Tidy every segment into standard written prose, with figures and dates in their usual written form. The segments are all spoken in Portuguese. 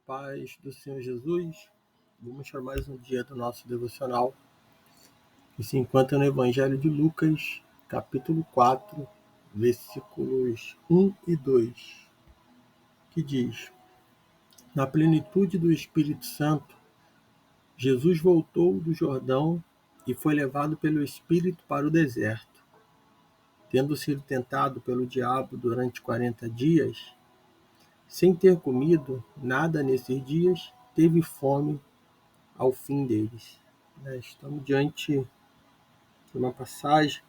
paz do Senhor Jesus. Vamos para mais um dia do nosso devocional, que se encontra no Evangelho de Lucas, capítulo 4, versículos 1 e 2, que diz: Na plenitude do Espírito Santo, Jesus voltou do Jordão e foi levado pelo Espírito para o deserto. Tendo sido tentado pelo diabo durante 40 dias, sem ter comido nada nesses dias, teve fome ao fim deles. Estamos diante de uma passagem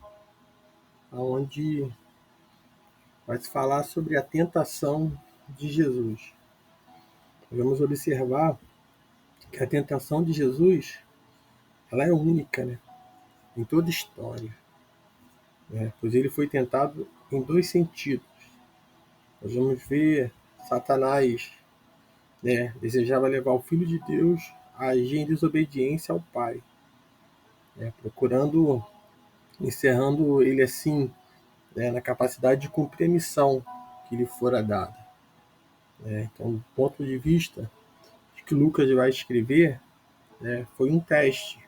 onde vai se falar sobre a tentação de Jesus. Vamos observar que a tentação de Jesus ela é única, em toda a história, pois ele foi tentado em dois sentidos. Nós vamos ver Satanás desejava levar o Filho de Deus a agir em desobediência ao Pai, encerrando ele assim na capacidade de cumprir a missão que lhe fora dada. Então, do ponto de vista que Lucas vai escrever, foi um teste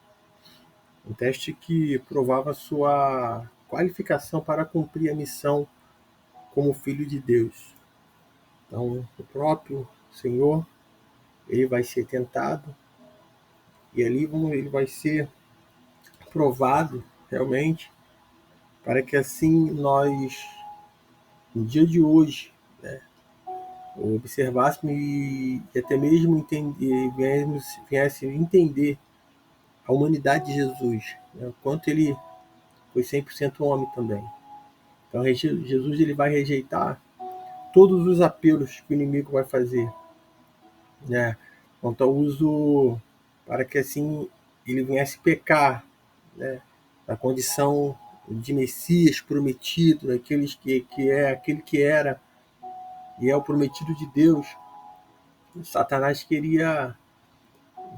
que provava sua qualificação para cumprir a missão como Filho de Deus. Então, o próprio Senhor, ele vai ser tentado e ali ele vai ser provado realmente, para que assim nós, no dia de hoje, observássemos e até mesmo viéssemos entender a humanidade de Jesus, o quanto ele foi 100% homem também. Então Jesus ele vai rejeitar todos os apelos que o inimigo vai fazer, quanto ao uso para que assim ele viesse pecar, na condição de Messias prometido, aquele que era e é o prometido de Deus. Satanás queria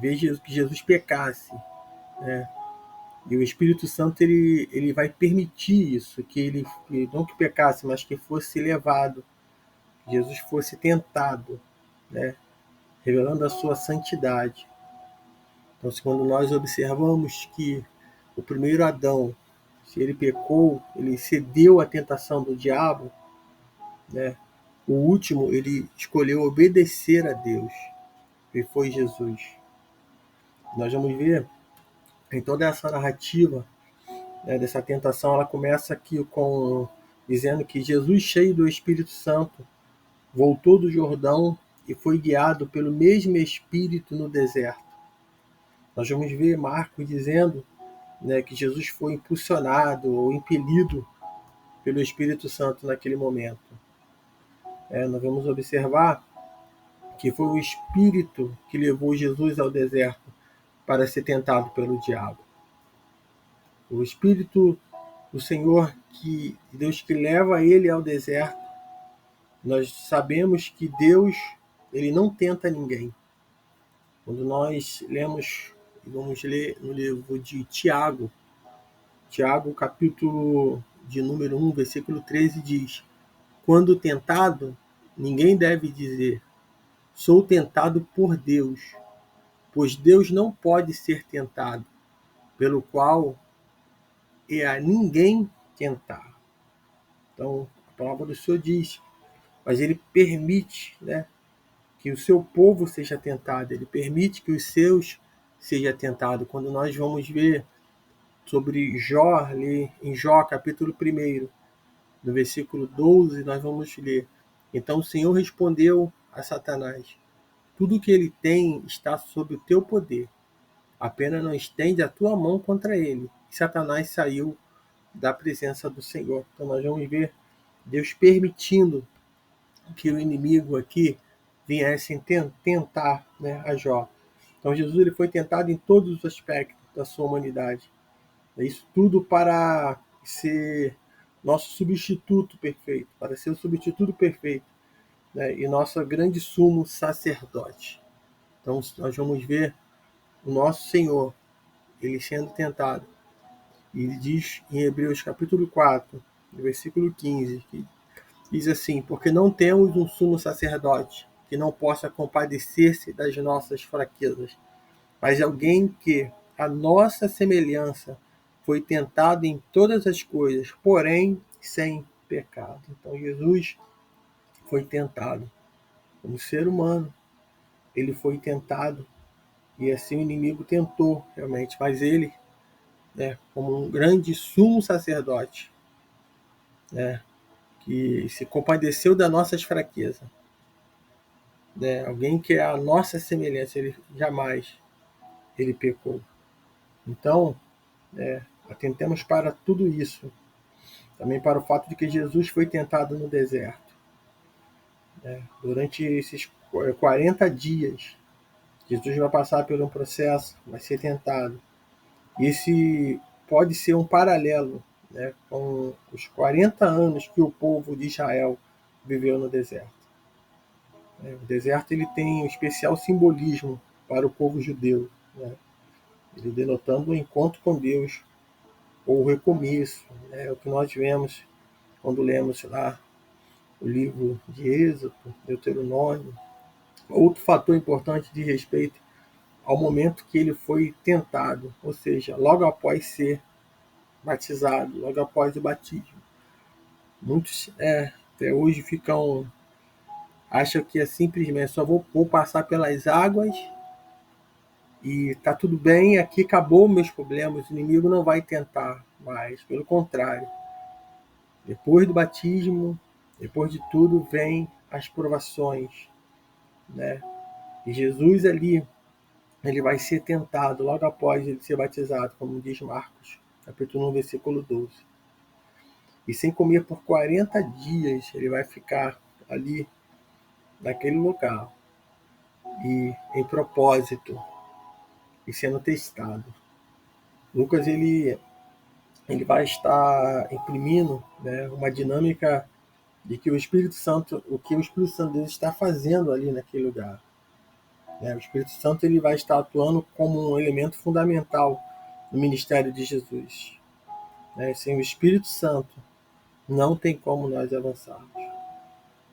ver que Jesus pecasse, e o Espírito Santo ele vai permitir isso, que ele não que pecasse, mas que fosse levado, que Jesus fosse tentado, revelando a sua santidade. Então, quando nós observamos que o primeiro Adão, se ele pecou, ele cedeu à tentação do diabo, o último ele escolheu obedecer a Deus, e foi Jesus. Nós vamos ver em toda essa narrativa dessa tentação, ela começa aqui dizendo que Jesus, cheio do Espírito Santo, voltou do Jordão e foi guiado pelo mesmo Espírito no deserto. Nós vamos ver Marcos dizendo que Jesus foi impulsionado ou impelido pelo Espírito Santo naquele momento. Nós vamos observar que foi o Espírito que levou Jesus ao deserto para ser tentado pelo diabo. O Espírito do Senhor, Deus que leva ele ao deserto. Nós sabemos que Deus ele não tenta ninguém. Quando nós lemos, vamos ler no livro de Tiago, capítulo de número 1, versículo 13, diz: Quando tentado, ninguém deve dizer, sou tentado por Deus, pois Deus não pode ser tentado, pelo qual é a ninguém tentar. Então, a palavra do Senhor diz, mas ele permite que o seu povo seja tentado, ele permite que os seus seja tentado. Quando nós vamos ver sobre Jó, ali em Jó, capítulo 1, no versículo 12, nós vamos ler: Então o Senhor respondeu a Satanás, tudo o que ele tem está sob o teu poder, apenas não estende a tua mão contra ele. E Satanás saiu da presença do Senhor. Então nós vamos ver Deus permitindo que o inimigo aqui viesse tentar a Jó. Então Jesus ele foi tentado em todos os aspectos da sua humanidade. Isso tudo para ser nosso substituto perfeito, para ser o substituto perfeito, e nosso grande sumo sacerdote. Então nós vamos ver o nosso Senhor, ele sendo tentado. E ele diz em Hebreus capítulo 4, no versículo 15, que diz assim: Porque não temos um sumo sacerdote que não possa compadecer-se das nossas fraquezas, mas alguém que, a nossa semelhança, foi tentado em todas as coisas, porém sem pecado. Então Jesus foi tentado como ser humano, ele foi tentado, e assim o inimigo tentou realmente, mas ele, como um grande sumo sacerdote, que se compadeceu das nossas fraquezas, alguém que é a nossa semelhança, ele jamais ele pecou. Então, atentemos para tudo isso, também para o fato de que Jesus foi tentado no deserto. Durante esses 40 dias, Jesus vai passar por um processo, vai ser tentado. E esse pode ser um paralelo, com os 40 anos que o povo de Israel viveu no deserto. O deserto ele tem um especial simbolismo para o povo judeu, ele denotando o encontro com Deus, ou o recomeço. É o que nós vemos quando lemos lá o livro de Êxodo, Deuteronômio. Outro fator importante diz respeito ao momento que ele foi tentado, ou seja, logo após ser batizado, logo após o batismo. Muitos até hoje acham que é simplesmente só vou passar pelas águas e tá tudo bem, aqui acabou meus problemas, o inimigo não vai tentar mais, pelo contrário. Depois do batismo, depois de tudo, vem as provações, E Jesus ali, ele vai ser tentado logo após ele ser batizado, como diz Marcos, capítulo 1, versículo 12. E sem comer por 40 dias, ele vai ficar ali, naquele local, e em propósito, e sendo testado. Lucas, ele vai estar imprimindo, uma dinâmica de que o Espírito Santo de Deus está fazendo ali naquele lugar. O Espírito Santo ele vai estar atuando como um elemento fundamental no ministério de Jesus. Sem o Espírito Santo, não tem como nós avançarmos.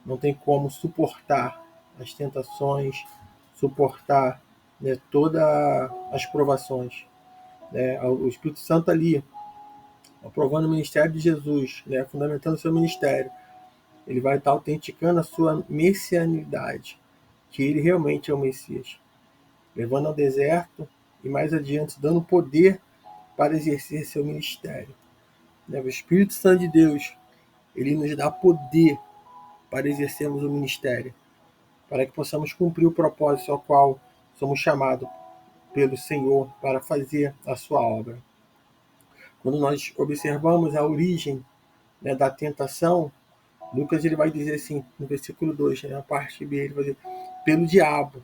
Não tem como suportar as tentações, suportar todas as provações. O Espírito Santo ali, aprovando o ministério de Jesus, fundamentando o seu ministério, ele vai estar autenticando a sua messianidade, que ele realmente é o Messias, levando ao deserto e mais adiante dando poder para exercer seu ministério. O Espírito Santo de Deus, ele nos dá poder para exercermos o ministério, para que possamos cumprir o propósito ao qual somos chamados pelo Senhor para fazer a sua obra. Quando nós observamos a origem da tentação, Lucas ele vai dizer assim, no versículo 2, na parte B, ele vai dizer, pelo diabo.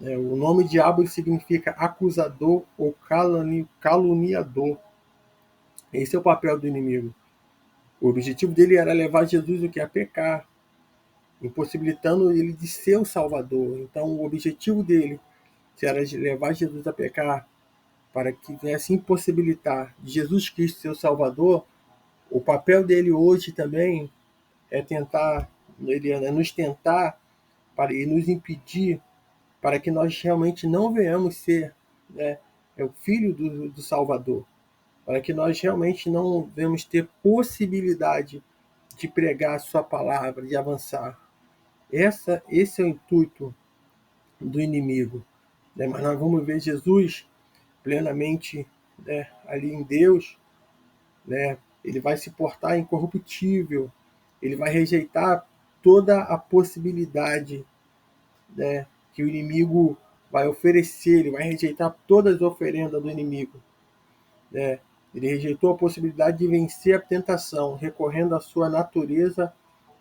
O nome diabo significa acusador ou caluniador. Esse é o papel do inimigo. O objetivo dele era levar Jesus a pecar, impossibilitando ele de ser o Salvador. Então o objetivo dele era levar Jesus a pecar, para que viesse impossibilitar de Jesus Cristo ser o Salvador. O papel dele hoje também é nos tentar e nos impedir para que nós realmente não venhamos ser o filho do Salvador, para que nós realmente não venhamos ter possibilidade de pregar a sua palavra, de avançar. Esse é o intuito do inimigo. Mas nós vamos ver Jesus plenamente ali em Deus, ele vai se portar incorruptível, ele vai rejeitar toda a possibilidade que o inimigo vai oferecer, ele vai rejeitar todas as oferendas do inimigo. Ele rejeitou a possibilidade de vencer a tentação, recorrendo à sua natureza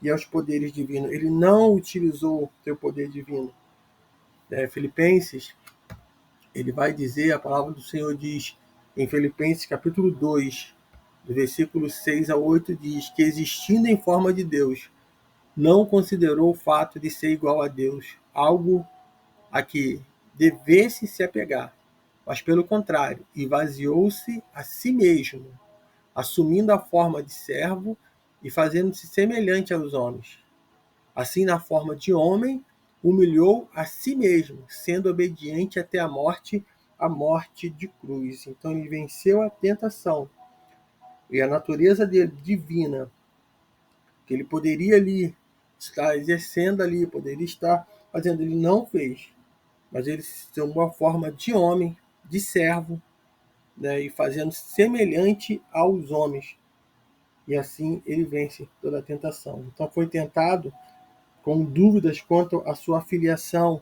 e aos poderes divinos. Ele não utilizou seu poder divino. Filipenses, ele vai dizer, a palavra do Senhor diz, em Filipenses capítulo 2, do versículo 6 a 8, diz que existindo em forma de Deus, não considerou o fato de ser igual a Deus algo a que devesse se apegar, mas pelo contrário, esvaziou-se a si mesmo, assumindo a forma de servo e fazendo-se semelhante aos homens. Assim, na forma de homem, humilhou a si mesmo, sendo obediente até a morte de cruz. Então ele venceu a tentação. E a natureza dele, divina, que ele poderia ali estar exercendo ali, poderia estar fazendo, ele não fez. Mas ele tomou a forma de homem, de servo, né, e fazendo semelhante aos homens. E assim ele vence toda a tentação. Então foi tentado com dúvidas quanto à sua filiação,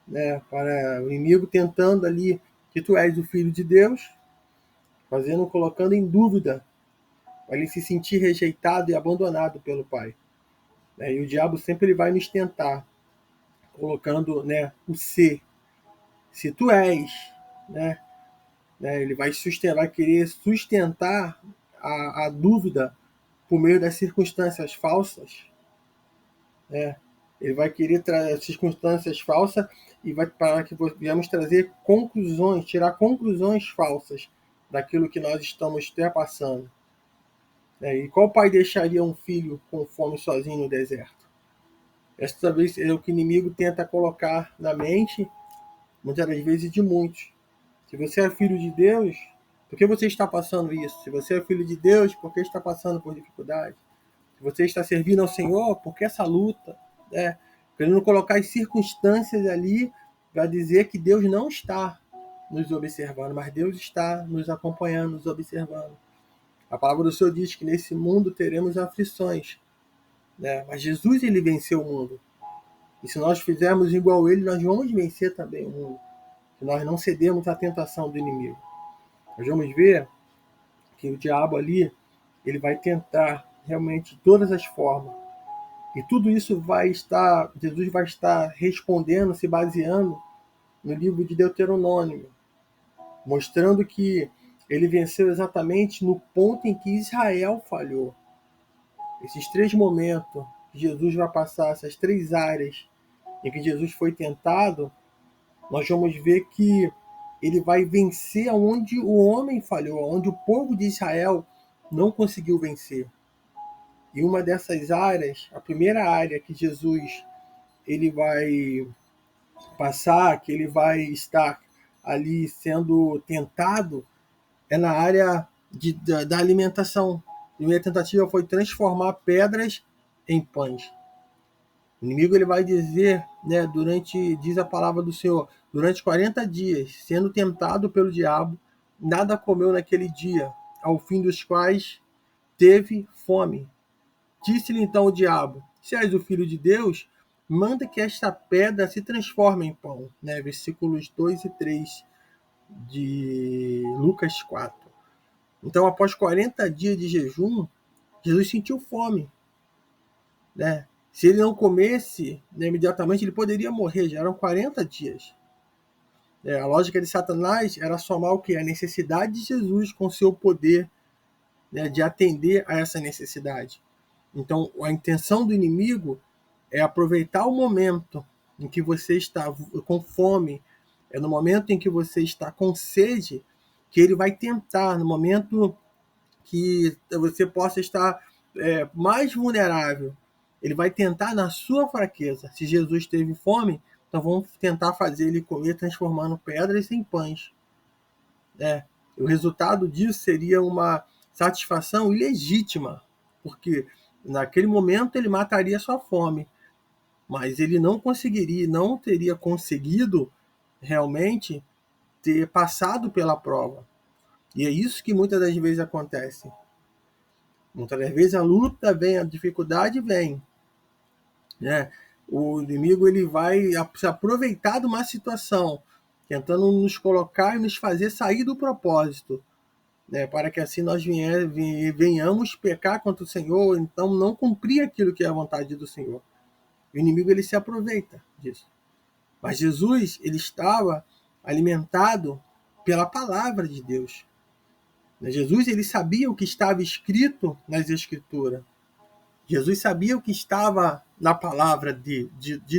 né, para o inimigo tentando ali que tu és o filho de Deus, colocando em dúvida, para ele se sentir rejeitado e abandonado pelo Pai. E o diabo sempre ele vai nos tentar, colocando, né, o ser. Se tu és, né, ele vai querer sustentar a dúvida por meio das circunstâncias falsas, né? Ele vai querer trazer circunstâncias falsas e vai para que venhamos trazer conclusões, tirar conclusões falsas daquilo que nós estamos passando. E qual pai deixaria um filho com fome sozinho no deserto? Essa vez é o que o inimigo tenta colocar na mente, muitas das vezes de muitos. Se você é filho de Deus, por que você está passando isso? Se você é filho de Deus, por que está passando por dificuldade? Se você está servindo ao Senhor, por que essa luta? Querendo colocar as circunstâncias ali para dizer que Deus não está nos observando, mas Deus está nos acompanhando, nos observando. A palavra do Senhor diz que nesse mundo teremos aflições, mas Jesus ele venceu o mundo. E se nós fizermos igual a ele, nós vamos vencer também o mundo. Se nós não cedermos à tentação do inimigo. Nós vamos ver que o diabo ali, ele vai tentar realmente de todas as formas. E tudo isso Jesus vai estar respondendo, se baseando no livro de Deuteronômio, mostrando que ele venceu exatamente no ponto em que Israel falhou. Esses 3 momentos que Jesus vai passar, essas 3 áreas em que Jesus foi tentado, nós vamos ver que ele vai vencer onde o homem falhou, onde o povo de Israel não conseguiu vencer. E uma dessas áreas, a primeira área que Jesus ele vai passar, que ele vai estar ali sendo tentado, é na área da alimentação. A primeira tentativa foi transformar pedras em pães. O inimigo ele vai dizer, né, diz a palavra do Senhor, durante 40 dias, sendo tentado pelo diabo, nada comeu naquele dia, ao fim dos quais teve fome. Disse-lhe então o diabo: se és o filho de Deus, manda que esta pedra se transforme em pão. Versículos 2 e 3 de Lucas 4. Então, após 40 dias de jejum, Jesus sentiu fome. Se ele não comesse, imediatamente ele poderia morrer, já eram 40 dias. A lógica de Satanás era somar o quê? A necessidade de Jesus com seu poder, de atender a essa necessidade. Então, a intenção do inimigo é aproveitar o momento em que você está com fome, é no momento em que você está com sede, que ele vai tentar, no momento que você possa estar mais vulnerável, ele vai tentar na sua fraqueza. Se Jesus teve fome, então vamos tentar fazer ele comer transformando pedras em pães. O resultado disso seria uma satisfação ilegítima, porque naquele momento ele mataria a sua fome, mas ele não teria conseguido realmente ter passado pela prova. E é isso que muitas das vezes acontece. Muitas das vezes a luta vem, a dificuldade vem. O inimigo ele vai se aproveitar de uma situação, tentando nos colocar e nos fazer sair do propósito, para que assim nós venhamos pecar contra o Senhor, então não cumprir aquilo que é a vontade do Senhor. O inimigo ele se aproveita disso. Mas Jesus ele estava alimentado pela palavra de Deus. Jesus ele sabia o que estava escrito nas Escrituras. Jesus sabia o que estava na palavra de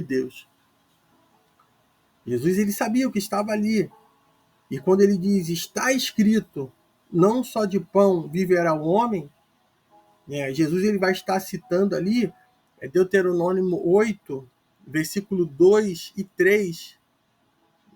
Deus. Jesus ele sabia o que estava ali. E quando ele diz, está escrito, não só de pão viverá o homem, Jesus ele vai estar citando ali Deuteronômio 8, versículo 2 e 3,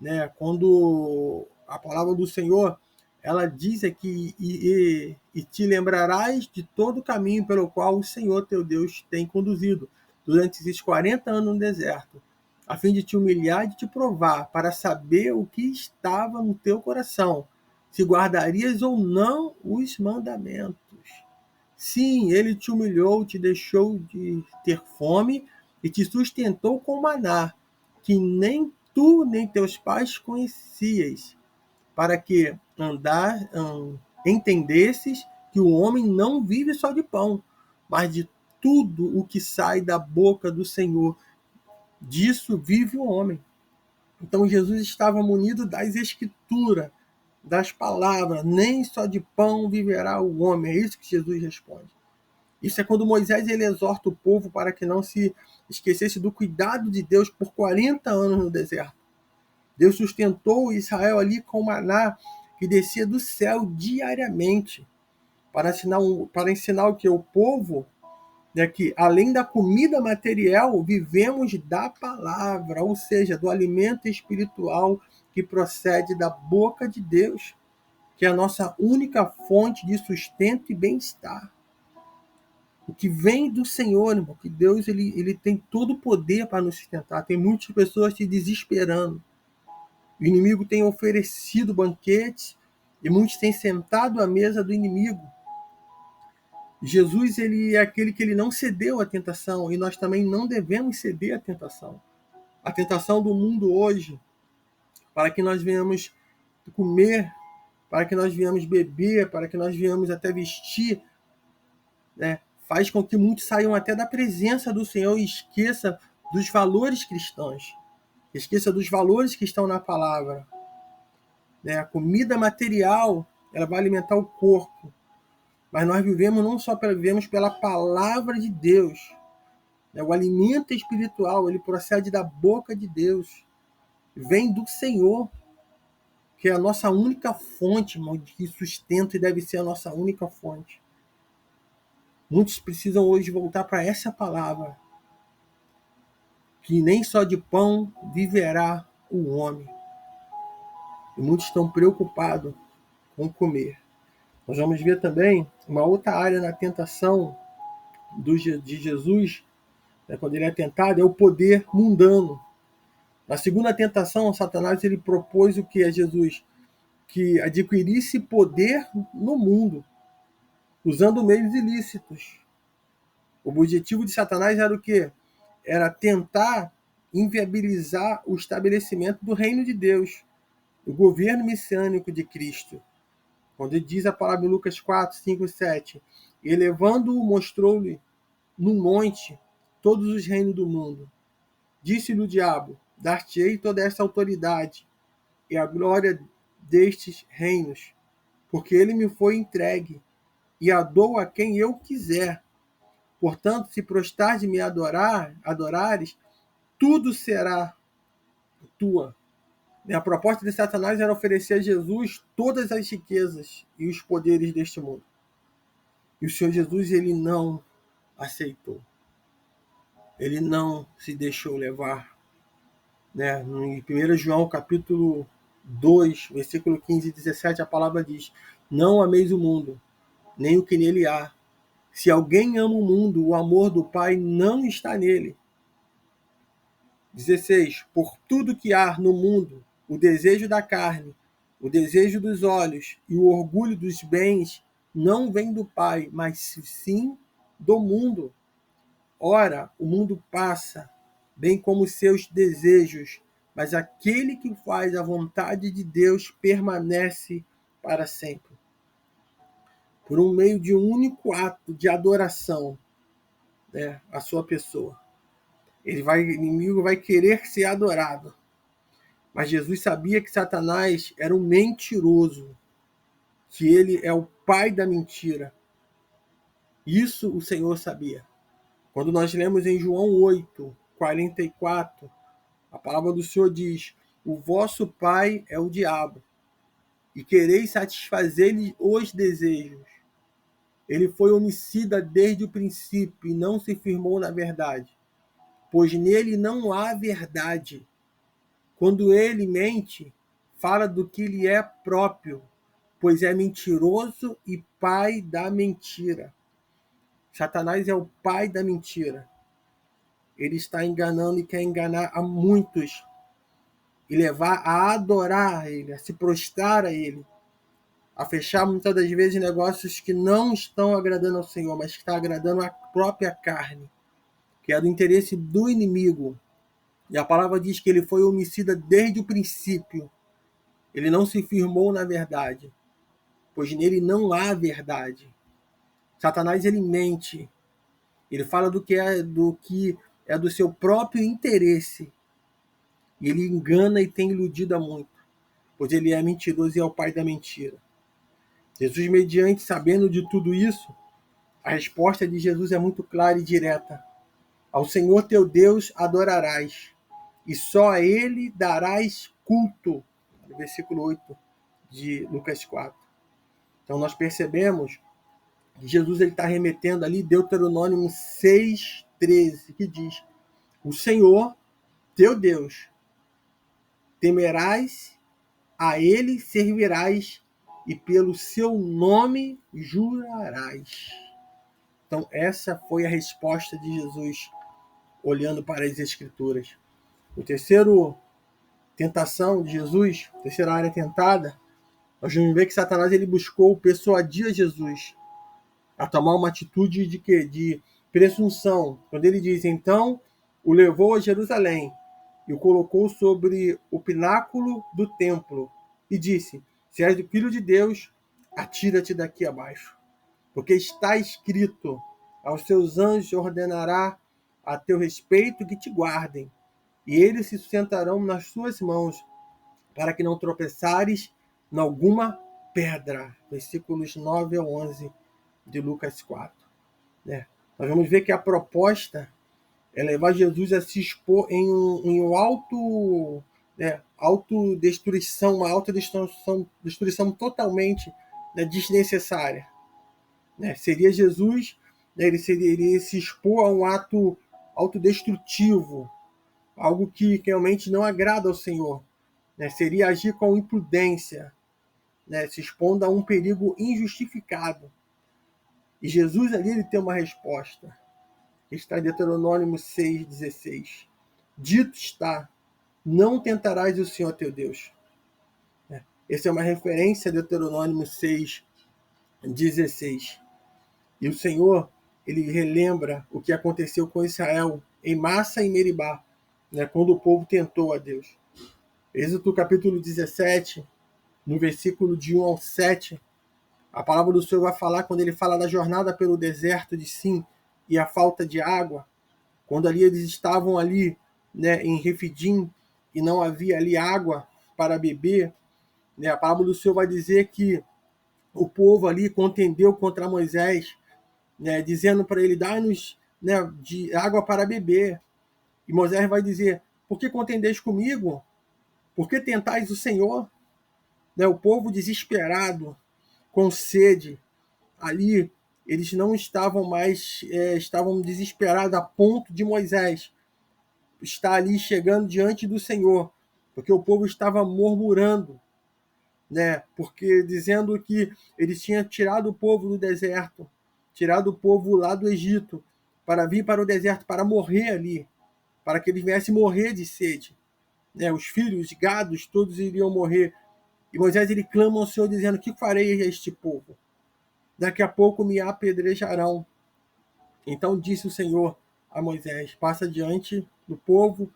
né, quando a palavra do Senhor ela diz aqui, e te lembrarás de todo o caminho pelo qual o Senhor teu Deus tem conduzido durante esses 40 anos no deserto, a fim de te humilhar e de te provar, para saber o que estava no teu coração, se guardarias ou não os mandamentos. Sim, ele te humilhou, te deixou de ter fome e te sustentou com maná, que nem tu nem teus pais conhecias, para que entendesses que o homem não vive só de pão, mas de tudo o que sai da boca do Senhor. Disso vive o homem. Então Jesus estava munido das escrituras, das palavras, nem só de pão viverá o homem. É isso que Jesus responde. Isso é quando Moisés ele exorta o povo para que não se esquecesse do cuidado de Deus por 40 anos no deserto. Deus sustentou Israel ali com maná que descia do céu diariamente para ensinar o que? O povo, né, que além da comida material, vivemos da palavra, ou seja, do alimento espiritual que procede da boca de Deus, que é a nossa única fonte de sustento e bem-estar. O que vem do Senhor, irmão, que Deus ele tem todo o poder para nos sustentar. Tem muitas pessoas se desesperando. O inimigo tem oferecido banquetes e muitos têm sentado à mesa do inimigo. Jesus ele é aquele que ele não cedeu à tentação e nós também não devemos ceder à tentação. A tentação do mundo hoje, para que nós venhamos comer, para que nós venhamos beber, para que nós venhamos até vestir, né, faz com que muitos saiam até da presença do Senhor e esqueça dos valores cristãos, esqueça dos valores que estão na palavra. Né? A comida material ela vai alimentar o corpo, mas nós vivemos não só vivemos pela palavra de Deus. Né? O alimento espiritual ele procede da boca de Deus, vem do Senhor, que é a nossa única fonte, irmão, de sustento e deve ser a nossa única fonte. Muitos precisam hoje voltar para essa palavra, que nem só de pão viverá o homem. E muitos estão preocupados com comer. Nós vamos ver também uma outra área na tentação de Jesus, né, quando ele é tentado, é o poder mundano. Na segunda tentação, Satanás ele propôs o que a Jesus? Que adquirisse poder no mundo, usando meios ilícitos. O objetivo de Satanás era o quê? Era tentar inviabilizar o estabelecimento do reino de Deus, o governo messiânico de Cristo. Quando ele diz a palavra em Lucas 4, 5 e 7, e levando-o, mostrou-lhe num monte todos os reinos do mundo. Disse-lhe o diabo, dar-te-ei toda essa autoridade e a glória destes reinos, porque ele me foi entregue, e a dou a quem eu quiser. Portanto, se prostrares e me adorares, tudo será tua. A proposta de Satanás era oferecer a Jesus todas as riquezas e os poderes deste mundo. E o Senhor Jesus, ele não aceitou. Ele não se deixou levar. Né? Em 1 João, capítulo 2, versículo 15 e 17, a palavra diz: não ameis o mundo, nem o que nele há. Se alguém ama o mundo, o amor do Pai não está nele. 16. Por tudo que há no mundo, o desejo da carne, o desejo dos olhos e o orgulho dos bens não vem do Pai, mas sim do mundo. Ora, o mundo passa, bem como seus desejos, mas aquele que faz a vontade de Deus permanece para sempre. Por um meio de um único ato de adoração, né, a sua pessoa. O inimigo vai querer ser adorado. Mas Jesus sabia que Satanás era um mentiroso, que ele é o pai da mentira. Isso o Senhor sabia. Quando nós lemos em João 8, 44, a palavra do Senhor diz: o vosso pai é o diabo, e quereis satisfazer-lhe os desejos. Ele foi homicida desde o princípio e não se firmou na verdade, pois nele não há verdade. Quando ele mente, fala do que lhe é próprio, pois é mentiroso e pai da mentira. Satanás é o pai da mentira. Ele está enganando e quer enganar a muitos e levar a adorar a ele, a se prostrar a ele, a fechar muitas das vezes negócios que não estão agradando ao Senhor, mas que está agradando a própria carne, que é do interesse do inimigo. E a palavra diz que ele foi homicida desde o princípio. Ele não se firmou na verdade, pois nele não há verdade. Satanás, ele mente. Ele fala do que é do seu próprio interesse. E ele engana e tem iludido a muito, pois ele é mentiroso e é o pai da mentira. Jesus, mediante, sabendo de tudo isso, a resposta de Jesus é muito clara e direta. Ao Senhor teu Deus adorarás, e só a ele darás culto. No versículo 8 de Lucas 4. Então nós percebemos que Jesus está remetendo ali Deuteronômio 6,13, que diz: o Senhor teu Deus temerás, a ele servirás e pelo seu nome jurarás. Então essa foi a resposta de Jesus olhando para as Escrituras. O terceiro tentação de Jesus, a terceira área tentada, nós vamos ver que Satanás ele buscou persuadir Jesus a tomar uma atitude de quê? De presunção. Quando ele diz, então, o levou a Jerusalém e o colocou sobre o pináculo do templo e disse, se és do Filho de Deus, atira-te daqui abaixo. Porque está escrito, aos seus anjos ordenará a teu respeito que te guardem, e eles se sustentarão nas suas mãos, para que não tropeçares em alguma pedra. Versículos 9 a 11 de Lucas 4. Nós vamos ver que a proposta é levar Jesus a se expor em um autodestruição, uma autodestruição totalmente desnecessária. Seria Jesus, ele iria se expor a um ato autodestrutivo, algo que realmente não agrada ao Senhor. Seria agir com imprudência, se expondo a um perigo injustificado. E Jesus ali ele tem uma resposta, que está em Deuteronômio 6,16. Dito está, não tentarás o Senhor teu Deus. Essa é uma referência a Deuteronômio 6,16. E o Senhor, ele relembra o que aconteceu com Israel em Massa e Meribá, quando o povo tentou a Deus. Êxodo capítulo 17, no versículo de 1 ao 7, a palavra do Senhor vai falar, quando ele fala da jornada pelo deserto de Sim e a falta de água, quando ali eles estavam ali em Refidim e não havia ali água para beber, a palavra do Senhor vai dizer que o povo ali contendeu contra Moisés, dizendo para ele, dá-nos de água para beber. E Moisés vai dizer, por que contendeis comigo? Por que tentais o Senhor? O povo desesperado, com sede, ali eles não estavam mais, estavam desesperados a ponto de Moisés estar ali chegando diante do Senhor, porque o povo estava murmurando, porque dizendo que eles tinham tirado o povo do deserto, tirado o povo lá do Egito, para vir para o deserto, para morrer ali, para que eles viessem morrer de sede. Os filhos, os gados, todos iriam morrer. E Moisés ele clama ao Senhor dizendo, que farei a este povo? Daqui a pouco me apedrejarão. Então disse o Senhor a Moisés, passa diante do povo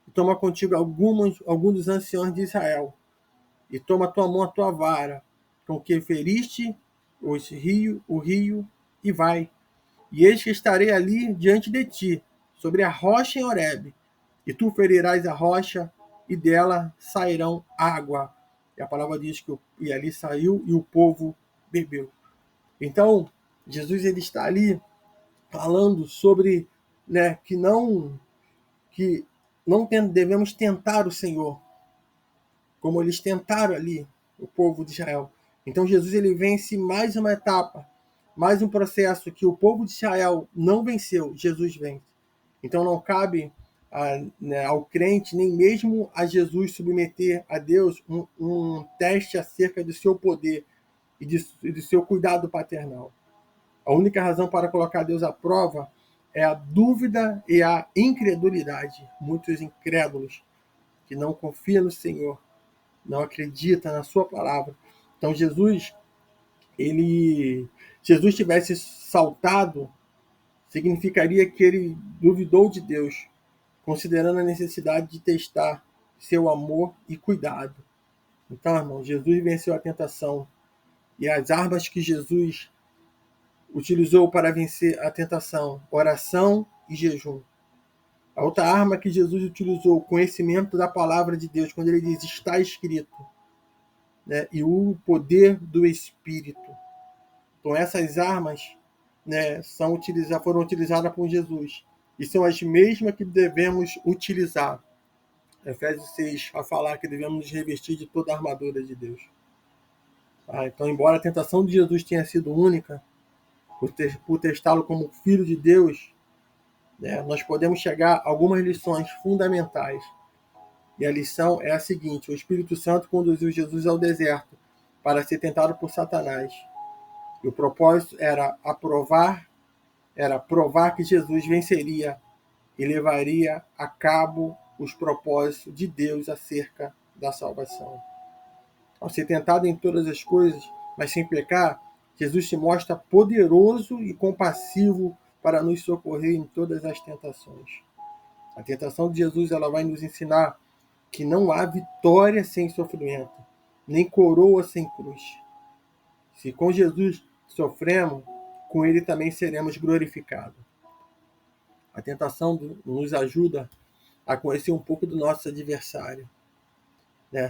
e toma contigo alguns dos anciãos de Israel, e toma a tua mão a tua vara, com que feriste o rio, e vai. E eis que estarei ali diante de ti, sobre a rocha em Horebe, e tu ferirás a rocha, e dela sairão água. E a palavra diz que e ali saiu, e o povo bebeu. Então, Jesus ele está ali falando sobre que não devemos tentar o Senhor, como eles tentaram ali o povo de Israel. Então Jesus ele vence mais uma etapa, mais um processo que o povo de Israel não venceu, Jesus vence. Então não cabe né, ao crente, nem mesmo a Jesus submeter a Deus um teste acerca do seu poder e do seu cuidado paternal. A única razão para colocar Deus à prova é a dúvida e a incredulidade. Muitos incrédulos que não confiam no Senhor, não acreditam na sua palavra. Então Jesus tivesse saltado, significaria que ele duvidou de Deus, considerando a necessidade de testar seu amor e cuidado. Então, irmão, Jesus venceu a tentação. E as armas que Jesus utilizou para vencer a tentação: oração e jejum. A outra arma que Jesus utilizou, o conhecimento da palavra de Deus, quando ele diz está escrito, né? E o poder do Espírito. Então essas armas, né, foram utilizadas por Jesus e são as mesmas que devemos utilizar. Efésios 6 a falar que devemos nos revestir de toda a armadura de Deus. Então, embora a tentação de Jesus tenha sido única, por testá-lo como filho de Deus, né, nós podemos chegar a algumas lições fundamentais. E a lição é a seguinte: o Espírito Santo conduziu Jesus ao deserto para ser tentado por Satanás. E o propósito era provar que Jesus venceria e levaria a cabo os propósitos de Deus acerca da salvação. Ao ser tentado em todas as coisas, mas sem pecar, Jesus se mostra poderoso e compassivo para nos socorrer em todas as tentações. A tentação de Jesus ela vai nos ensinar que não há vitória sem sofrimento, nem coroa sem cruz. Se com Jesus sofremos, com ele também seremos glorificados. A tentação nos ajuda a conhecer um pouco do nosso adversário.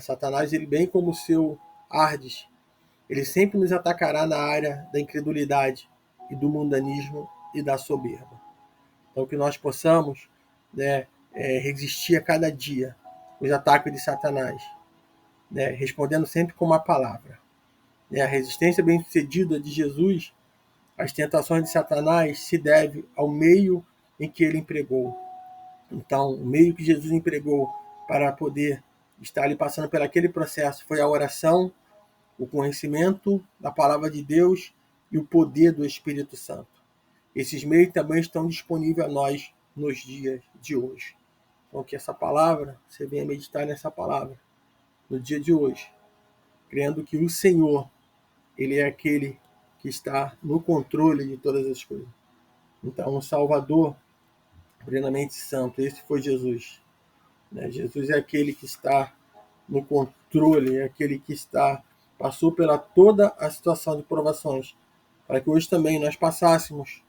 Satanás, ele bem como o seu Hades, ele sempre nos atacará na área da incredulidade e do mundanismo e da soberba. Então, que nós possamos, né, resistir a cada dia os ataques de Satanás, né, respondendo sempre com uma palavra. A resistência bem-sucedida de Jesus às tentações de Satanás se deve ao meio em que ele empregou. Então, o meio que Jesus empregou para poder estar ali passando por aquele processo foi a oração, o conhecimento da palavra de Deus e o poder do Espírito Santo. Esses meios também estão disponíveis a nós nos dias de hoje. Então, que essa palavra, você venha meditar nessa palavra no dia de hoje, crendo que o Senhor, ele é aquele que está no controle de todas as coisas. Então, o Salvador, plenamente santo, esse foi Jesus. Jesus é aquele que está no controle, é aquele que passou pela toda a situação de provações, para que hoje também nós passássemos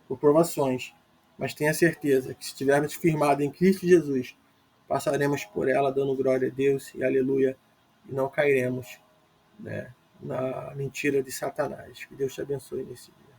por provações, mas tenha certeza que se estivermos firmados em Cristo Jesus, passaremos por ela dando glória a Deus e aleluia, e não cairemos, né, na mentira de Satanás. Que Deus te abençoe nesse dia.